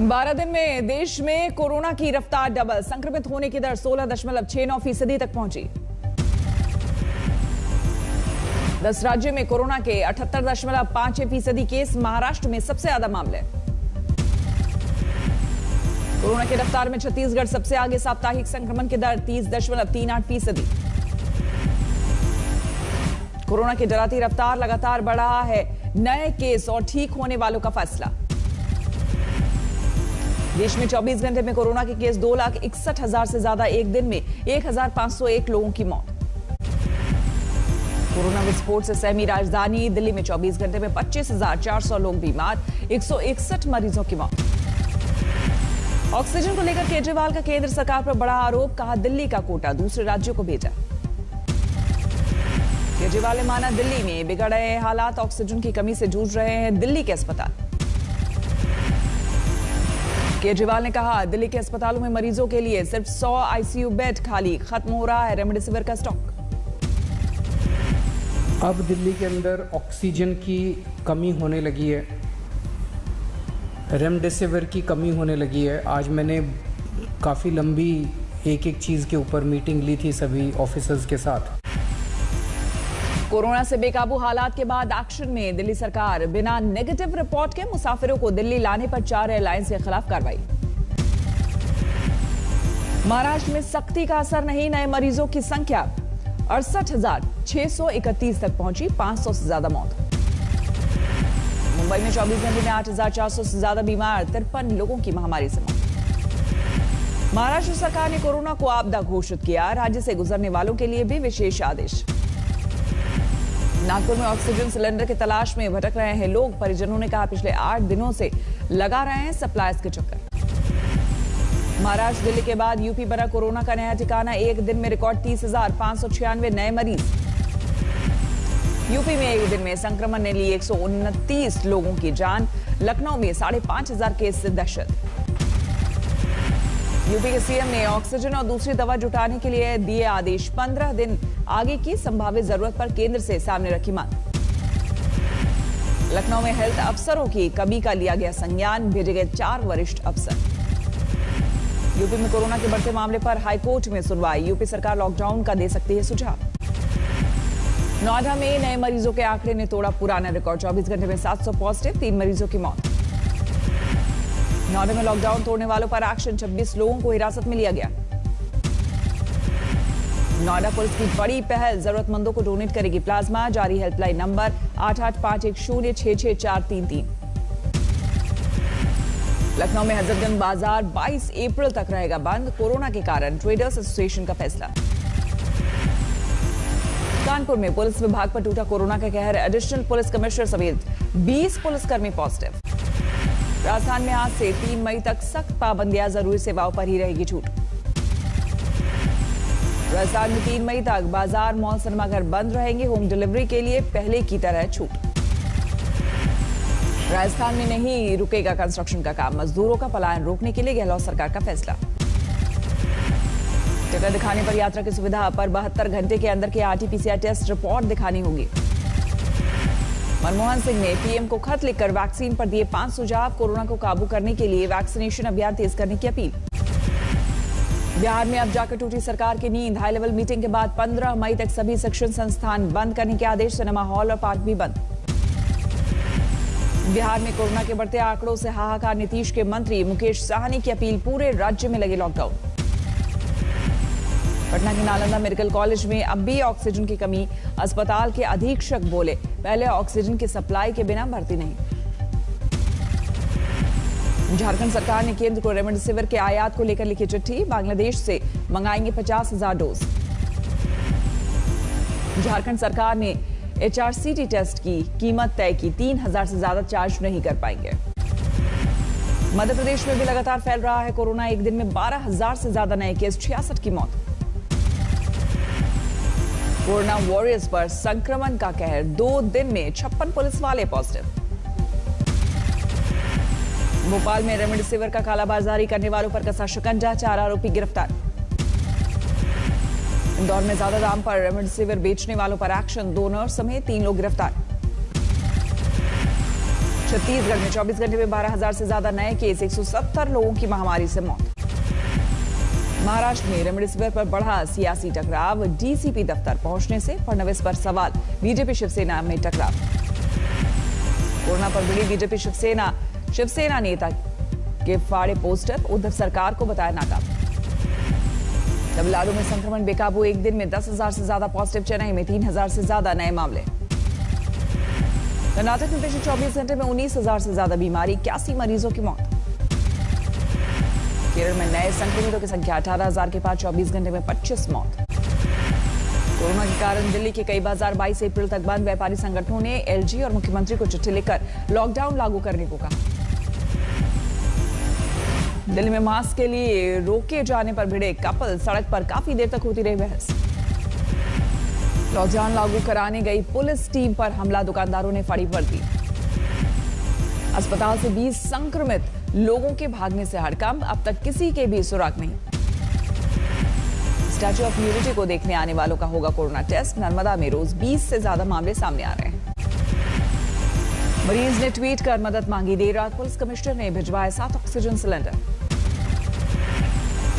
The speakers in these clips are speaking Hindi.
12 दिन में देश में कोरोना की रफ्तार डबल, संक्रमित होने की दर 16.69% तक पहुंची। 10 राज्यों में कोरोना के 78.56% केस, महाराष्ट्र में सबसे ज्यादा मामले। कोरोना की रफ्तार में छत्तीसगढ़ सबसे आगे, साप्ताहिक संक्रमण की दर 30.38%। कोरोना की डराती रफ्तार, लगातार बढ़ रहा है नए केस और ठीक होने वालों का फैसला। देश में 24 घंटे में कोरोना के केस 2,61,000 से ज्यादा, एक दिन में 1,501 लोगों की मौत। कोरोना विस्फोट से सहमी राजधानी दिल्ली में 24 घंटे में 25,400 लोग बीमार, 161 मरीजों की मौत। ऑक्सीजन को लेकर केजरीवाल का केंद्र सरकार पर बड़ा आरोप, कहा दिल्ली का कोटा दूसरे राज्यों को भेजा। केजरीवाल ने माना दिल्ली में बिगड़ रहे हालात, ऑक्सीजन की कमी से जूझ रहे हैं दिल्ली के अस्पताल। केजरीवाल ने कहा दिल्ली के अस्पतालों में मरीजों के लिए सिर्फ 100 आईसीयू बेड खाली, खत्म हो रहा है रेमडेसिविर का स्टॉक। अब दिल्ली के अंदर ऑक्सीजन की कमी होने लगी है, रेमडेसिविर की कमी होने लगी है। आज मैंने काफ़ी लंबी एक चीज़ के ऊपर मीटिंग ली थी सभी ऑफिसर्स के साथ। कोरोना से बेकाबू हालात के बाद एक्शन में दिल्ली सरकार, बिना नेगेटिव रिपोर्ट के मुसाफिरों को दिल्ली लाने पर 4 एयरलाइंस के खिलाफ कार्रवाई। महाराष्ट्र में सख्ती का असर नहीं, नए मरीजों की संख्या 68,631 तक पहुंची, 500 से ज्यादा मौत। मुंबई में 24 घंटे में 8,400 से ज्यादा बीमार, 53 लोगों की महामारी से मौत। महाराष्ट्र सरकार ने कोरोना को आपदा घोषित किया, राज्य से गुजरने वालों के लिए भी विशेष आदेश। नागपुर में ऑक्सीजन सिलेंडर की तलाश में भटक रहे हैं लोग, परिजनों ने कहा पिछले 8 दिनों से लगा रहे हैं सप्लायर्स के चक्कर। महाराष्ट्र दिल्ली के बाद यूपी बना कोरोना का नया ठिकाना, एक दिन में रिकॉर्ड 30,596 नए मरीज। यूपी में एक दिन में संक्रमण ने ली 129 लोगों की जान, लखनऊ में 5,500 केस से दहशत। यूपी के सीएम ने ऑक्सीजन और दूसरी दवा जुटाने के लिए दिए आदेश, 15 दिन आगे की संभावित जरूरत पर केंद्र से सामने रखी मांग। लखनऊ में हेल्थ अफसरों की कमी का लिया गया संज्ञान, भेजे गए 4 वरिष्ठ अफसर। यूपी में कोरोना के बढ़ते मामले पर हाईकोर्ट में सुनवाई, यूपी सरकार लॉकडाउन का दे सकती है सुझाव। नोएडा में नए मरीजों के आंकड़े ने तोड़ा पुराना रिकॉर्ड, 24 घंटे में 700 पॉजिटिव, 3 मरीजों की मौत। नोएडा में लॉकडाउन तोड़ने वालों पर एक्शन, 26 लोगों को हिरासत में लिया गया। नोएडा पुलिस की बड़ी पहल, जरूरतमंदों को डोनेट करेगी प्लाज्मा, जारी हेल्पलाइन नंबर 8851066433। लखनऊ में हजरतगंज बाजार 22 अप्रैल तक रहेगा बंद, कोरोना के कारण ट्रेडर्स एसोसिएशन का फैसला। कानपुर में पुलिस विभाग पर टूटा कोरोना का कहर, एडिशनल पुलिस कमिश्नर समेत 20 पुलिसकर्मी पॉजिटिव। राजस्थान में आज से 3 मई तक सख्त पाबंदियां, जरूरी सेवाओं पर ही रहेगी छूट। राजस्थान में 3 मई तक बाजार, मॉल, सिनेमाघर बंद रहेंगे, होम डिलीवरी के लिए पहले की तरह छूट। राजस्थान में नहीं रुकेगा कंस्ट्रक्शन का काम, मजदूरों का पलायन रोकने के लिए गहलोत सरकार का फैसला। टिकट दिखाने पर यात्रा की सुविधा, पर 72 घंटे के अंदर के आरटी-पीसीआर टेस्ट रिपोर्ट दिखानी होगी। मनमोहन सिंह ने पीएम को खत लिखकर वैक्सीन पर दिए 5 सुझाव, कोरोना को काबू करने के लिए वैक्सीनेशन अभियान तेज करने की अपील। बिहार में अब जाकर टूटी सरकार की नींद, हाई लेवल मीटिंग के बाद 15 मई तक सभी शिक्षण संस्थान बंद करने के आदेश, सिनेमा हॉल और पार्क भी बंद। बिहार में कोरोना के बढ़ते आंकड़ों से हाहाकार, नीतीश के मंत्री मुकेश साहनी की अपील, पूरे राज्य में लगे लॉकडाउन। पटना के नालंदा मेडिकल कॉलेज में अब भी ऑक्सीजन की कमी, अस्पताल के अधीक्षक बोले पहले ऑक्सीजन की सप्लाई के बिना भर्ती नहीं। झारखंड सरकार ने केंद्र को रेमडेसिविर के आयात को लेकर लिखी चिट्ठी, बांग्लादेश से मंगाएंगे 50,000 डोज। झारखंड सरकार ने एचआरसीटी टेस्ट की कीमत तय की, 3,000 से ज्यादा चार्ज नहीं कर पाएंगे। मध्य प्रदेश में भी लगातार फैल रहा है कोरोना, एक दिन में 12,000 से ज्यादा नए केस, 66 की मौत। कोरोना वॉरियर्स पर संक्रमण का कहर, 2 दिन में 56 पुलिस वाले पॉजिटिव। भोपाल में रेमडेसिविर का कालाबाजारी करने वालों पर कसा शिकंजा, 4 आरोपी गिरफ्तार। इंदौर में ज्यादा दाम पर रेमडेसिविर बेचने वालों पर एक्शन, 2 नर्स समेत 3 लोग गिरफ्तार। छत्तीसगढ़ में 24 घंटे में 12,000 से ज्यादा नए केस, 170 लोगों की महामारी से मौत। महाराष्ट्र में रेमडेसिविर पर बढ़ा सियासी टकराव, डीसीपी दफ्तर पहुंचने से फडणवीस पर सवाल, बीजेपी शिवसेना में टकराव। कोरोना पर भिड़ी बीजेपी शिवसेना नेता के फाड़े पोस्टर, उद्धव सरकार को बताया नाकाम। तमिलनाडु में संक्रमण बेकाबू, एक दिन में 10,000 से ज्यादा पॉजिटिव, चेन्नई में 3,000 से ज्यादा नए मामले। कर्नाटक में पिछले 24 घंटे में 19,000 से ज्यादा बीमारी, 81 मरीजों की मौत। केरल में नए संक्रमितों की संख्या 18,000 के पार, 24 घंटे में 25 मौत। कोरोना के कारण दिल्ली के कई बाजार 22 अप्रैल तक बंद, व्यापारी संगठनों ने एलजी और मुख्यमंत्री को चिट्ठी लिखकर लॉकडाउन लागू करने को कहा। दिल्ली में मास्क के लिए रोके जाने पर भिड़े कपल, सड़क पर काफी देर तक होती रही बहस। लॉकडाउन लागू कराने गई पुलिस टीम पर हमला, दुकानदारों ने फाड़ी वर्दी। अस्पताल से 20 संक्रमित लोगों के भागने से हड़कंप, अब तक किसी के भी सुराग नहीं। स्टैच्यू ऑफ यूनिटी को देखने आने वालों का होगा कोरोना टेस्ट, नर्मदा में रोज 20 से ज्यादा मामले सामने आ रहे हैं। मरीज ने ट्वीट कर मदद मांगी, देर रात पुलिस कमिश्नर ने भिजवाए 7 ऑक्सीजन सिलेंडर।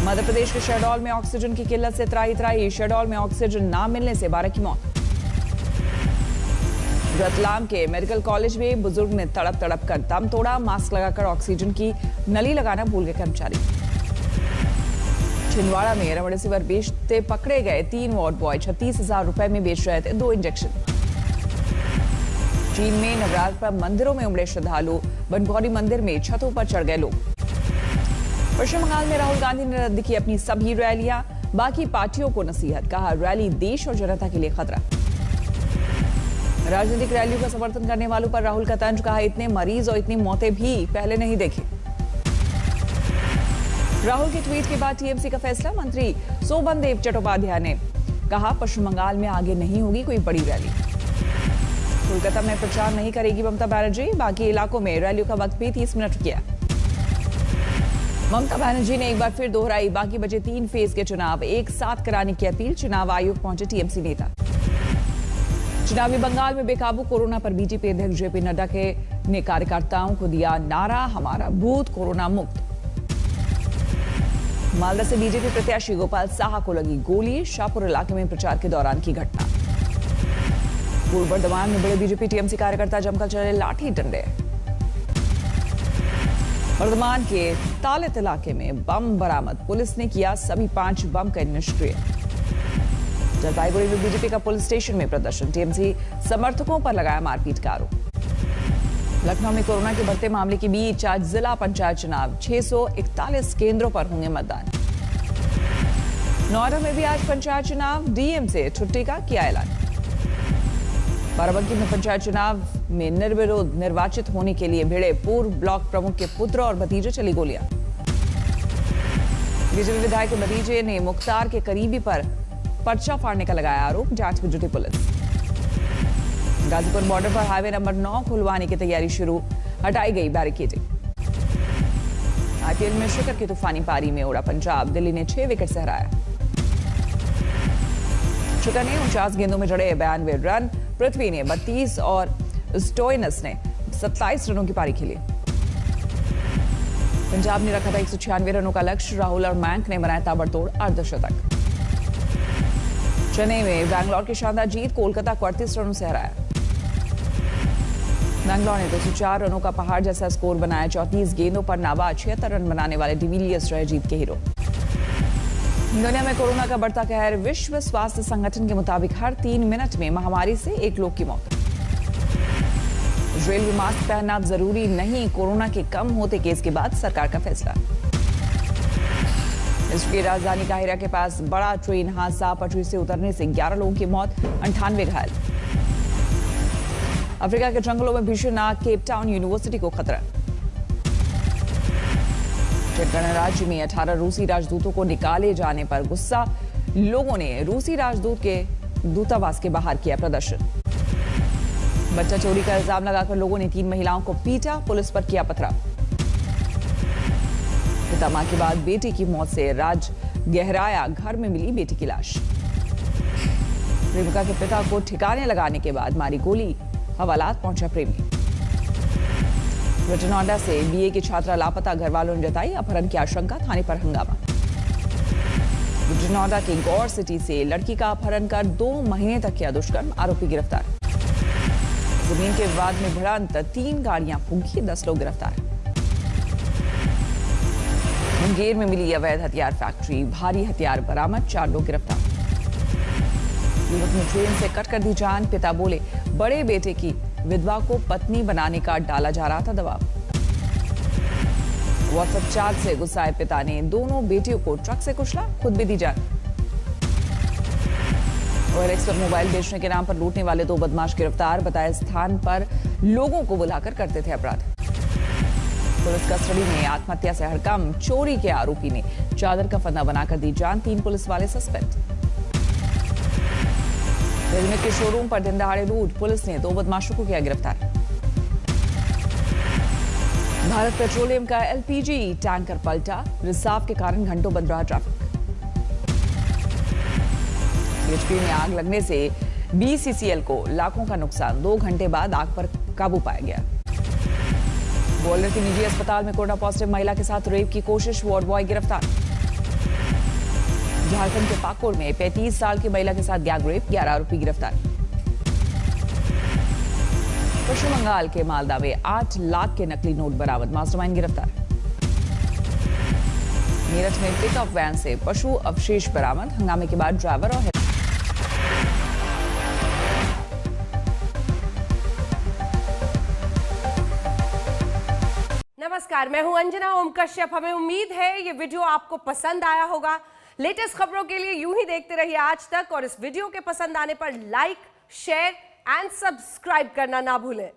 मध्य प्रदेश के शहडोल में ऑक्सीजन की किल्लत से त्राही, शहडोल में ऑक्सीजन ना मिलने से 12 की मौत। रतलाम के मेडिकल कॉलेज में बुजुर्ग ने तड़प कर दम तोड़ा, मास्क लगाकर ऑक्सीजन की नली लगाना भूल गए कर्मचारी। छिंदवाड़ा में रेमडेसिविर बेचते पकड़े गए 3 वार्ड बॉय, 36,000 रुपए में बेच रहे थे 2 इंजेक्शन। चीन में नवरात्र पर मंदिरों में उमड़े श्रद्धालु, बनगौरी मंदिर में छतों पर चढ़ गए लोग। पश्चिम बंगाल में राहुल गांधी ने रद्द की अपनी सभी रैलियां, बाकी पार्टियों को नसीहत, कहा रैली देश और जनता के लिए खतरा। राजनीतिक रैलियों का समर्थन करने वालों पर राहुल का तंज, कहा इतने मरीज और इतनी मौतें भी पहले नहीं देखी। राहुल के ट्वीट के बाद टीएमसी का फैसला, मंत्री शोभनदेव चट्टोपाध्याय ने कहा पश्चिम बंगाल में आगे नहीं होगी कोई बड़ी रैली। कोलकाता में प्रचार नहीं करेगी ममता बनर्जी, बाकी इलाकों में रैलियों का वक्त भी 30 मिनट किया। ममता बनर्जी ने एक बार फिर दोहराई बाकी बचे 3 फेज के चुनाव एक साथ कराने की अपील, चुनाव आयोग पहुंचे टीएमसी नेता। चुनावी बंगाल में बेकाबू कोरोना पर बीजेपी अध्यक्ष जेपी नड्डा ने कार्यकर्ताओं को दिया नारा, हमारा बूथ कोरोना मुक्त। मालदा से बीजेपी प्रत्याशी गोपाल साहा को लगी गोली, शाहपुर इलाके में प्रचार के दौरान की घटना। पूर्व बर्धमान में बड़े बीजेपी टीएमसी कार्यकर्ता जमकर चले लाठी डंडे। बर्धमान के तालित इलाके में बम बरामद, पुलिस ने किया सभी 5 बम का निष्क्रिय। जलपाईगुड़ी में बीजेपी का पुलिस स्टेशन में प्रदर्शन, टीएमसी समर्थकों पर लगाया मारपीट का आरोप। लखनऊ में कोरोना के बढ़ते मामले के बीच आज जिला पंचायत चुनाव, 641 केंद्रों पर होंगे मतदान। नोएडा में भी आज पंचायत चुनाव, डीएम से छुट्टी का किया ऐलान। बाराबंकी में पंचायत चुनाव में निर्विरोध निर्वाचित होने के लिए भिड़े पूर्व ब्लॉक प्रमुख के पुत्र और भतीजे, चली गोलियां। बीजेपी विधायक के भतीजे ने मुख्तार के करीबी पर पर्चा फाड़ने का लगाया आरोप, जांच में जुटी पुलिस। गाजीपुर बॉर्डर पर हाईवे नंबर 9 खुलवाने की तैयारी शुरू, हटाई गई बैरिकेडिंग। आईपीएल में शिखर की तूफानी पारी में उड़ा पंजाब, दिल्ली ने 6 विकेट से हराया। शिखर ने 49 गेंदों में जड़े 92 रन, पृथ्वी ने 32 और स्टोइनस ने 27 रनों की पारी खेली। पंजाब ने रखा था 196 रनों का लक्ष्य, राहुल और मयंक ने बनाया ताबड़तोड़ अर्धशतक। चेन्नई में बैंगलोर की शानदार जीत, कोलकाता को 38 रनों से हराया। बैंगलोर ने 204 रनों का पहाड़ जैसा स्कोर बनाया, 34 गेंदों पर नाबाद 76 रन बनाने वाले डिविलियर्स रहे जीत के हीरो। दुनिया में कोरोना का बढ़ता कहर, विश्व स्वास्थ्य संगठन के मुताबिक हर 3 मिनट में महामारी से 1 लोग की मौत। रेल में मास्क पहनना अब जरूरी नहीं, कोरोना के कम होते केस के बाद सरकार का फैसला। मिस्र की राजधानी काहिरा के पास बड़ा ट्रेन हादसा, पटरी से उतरने से 11 लोगों की मौत, 98 घायल। अफ्रीका के जंगलों में भीषण आग, केप टाउन यूनिवर्सिटी को खतरा। गणराज्य में 18 रूसी राजदूतों को निकाले जाने पर गुस्सा, लोगों ने रूसी राजदूत के दूतावास के बाहर किया प्रदर्शन। बच्चा चोरी का इल्जाम लगाकर लोगों ने 3 महिलाओं को पीटा, पुलिस पर किया पथराव। पिता मां के बाद बेटी की मौत से राज गहराया, घर में मिली बेटी की लाश। प्रेमिका के पिता को ठिकाने लगाने के बाद मारी गोली, हवालात पहुंचा प्रेमी। नोएडा से बीए की छात्रा लापता, घर वालों ने जताई अपहरण की आशंका, थाने पर हंगामा। नोएडा के गौर सिटी से लड़की का अपहरण कर 2 महीने तक किया दुष्कर्म, आरोपी गिरफ्तार। जमीन के विवाद में भिड़ंत, 3 गाड़ियां फूंकी, 10 लोग गिरफ्तार। मुंगेर में मिली अवैध हथियार फैक्ट्री, भारी हथियार बरामद, 4 लोग गिरफ्तार। युवक ने ट्रेन से कट कर दी जान, पिता बोले बड़े बेटे की विधवा को पत्नी बनाने का डाला जा रहा था दबाव। व्हाट्सएप चैट से गुस्साए पिता ने दोनों बेटियों को ट्रक से कुचला, खुद भी दी जान। OLX पर मोबाइल बेचने के नाम पर लूटने वाले 2 बदमाश गिरफ्तार, बताए स्थान पर लोगों को बुलाकर करते थे अपराध। पुलिस कस्टडी में आत्महत्या से हड़कंप, चोरी के आरोपी ने चादर का फंदा बनाकर दी जान, 3 पुलिस वाले सस्पेंड। रेडीमेड के शोरूम पर दिन दहाड़े लूट, पुलिस ने 2 बदमाशों को किया गिरफ्तार। भारत पेट्रोलियम का LPG टैंकर पलटा, रिसाव के कारण घंटों बंद रहा ट्रैफिक। CHP में आग लगने से BCCL को लाखों का नुकसान, 2 घंटे बाद आग पर काबू पाया गया। ग्वालियर के निजी अस्पताल में कोरोना पॉजिटिव महिला के साथ रेप की कोशिश, वार्ड बॉय गिरफ्तार। झारखंड के पाकुड़ में 35 साल की महिला के साथ गैंग रेप, 11 आरोपी गिरफ्तार। पश्चिम बंगाल के मालदा में 8 लाख के नकली नोट बरामद, मास्टरमाइंड गिरफ्तार। मेरठ में पिकअप वैन से पशु अवशेष बरामद, हंगामे के बाद ड्राइवर और नमस्कार, मैं हूं अंजना ओम कश्यप। हमें उम्मीद है ये वीडियो आपको पसंद आया होगा। लेटेस्ट खबरों के लिए यूं ही देखते रहिए आज तक, और इस वीडियो के पसंद आने पर लाइक, शेयर एंड सब्सक्राइब करना ना भूलें।